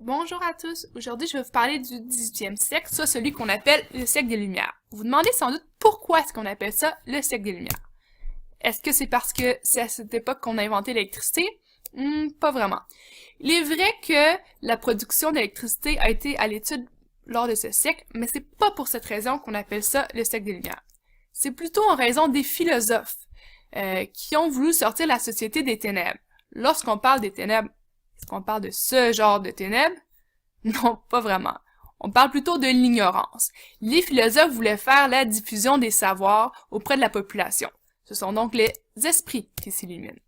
Bonjour à tous, aujourd'hui je vais vous parler du 18e siècle, soit celui qu'on appelle le siècle des Lumières. Vous vous demandez sans doute pourquoi est-ce qu'on appelle ça le siècle des Lumières. Est-ce que c'est parce que c'est à cette époque qu'on a inventé l'électricité? Pas vraiment. Il est vrai que la production d'électricité a été à l'étude lors de ce siècle, mais c'est pas pour cette raison qu'on appelle ça le siècle des Lumières. C'est plutôt en raison des philosophes qui ont voulu sortir la société des ténèbres. Lorsqu'on parle des ténèbres, est-ce qu'on parle de ce genre de ténèbres? Non, pas vraiment. On parle plutôt de l'ignorance. Les philosophes voulaient faire la diffusion des savoirs auprès de la population. Ce sont donc les esprits qui s'illuminent.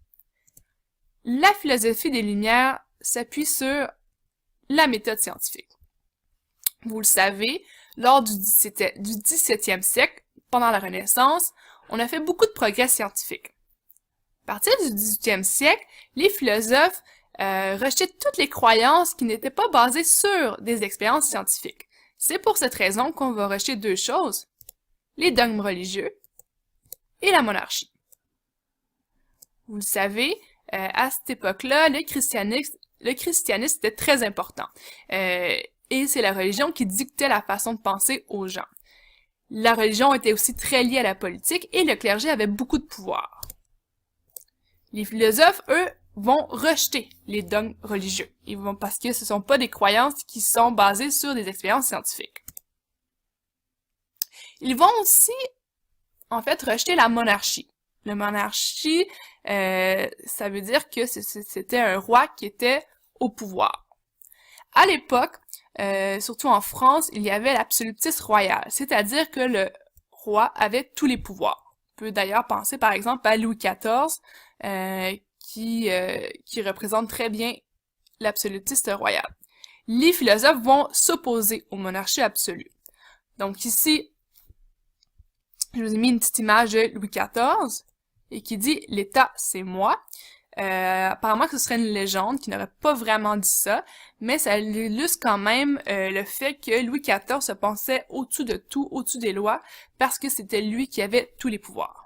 La philosophie des Lumières s'appuie sur la méthode scientifique. Vous le savez, lors du XVIIe siècle, pendant la Renaissance, on a fait beaucoup de progrès scientifiques. À partir du XVIIIe siècle, les philosophes rejetaient toutes les croyances qui n'étaient pas basées sur des expériences scientifiques. C'est pour cette raison qu'on va rejeter deux choses, les dogmes religieux et la monarchie. Vous le savez, à cette époque-là, le christianisme était très important. Et c'est la religion qui dictait la façon de penser aux gens. La religion était aussi très liée à la politique et le clergé avait beaucoup de pouvoir. Les philosophes, eux, vont rejeter les dogmes religieux. Parce que ce ne sont pas des croyances qui sont basées sur des expériences scientifiques. Ils vont aussi, en fait, rejeter la monarchie. La monarchie, ça veut dire que c'était un roi qui était au pouvoir. À l'époque, surtout en France, il y avait l'absolutisme royal, c'est-à-dire que le roi avait tous les pouvoirs. On peut d'ailleurs penser par exemple à Louis XIV, qui représente très bien l'absolutisme royal. Les philosophes vont s'opposer aux monarchies absolues. Donc ici, je vous ai mis une petite image de Louis XIV, et qui dit « l'État, c'est moi ». Apparemment que ce serait une légende qui n'aurait pas vraiment dit ça, mais ça illustre quand même le fait que Louis XIV se pensait au-dessus de tout, au-dessus des lois, parce que c'était lui qui avait tous les pouvoirs.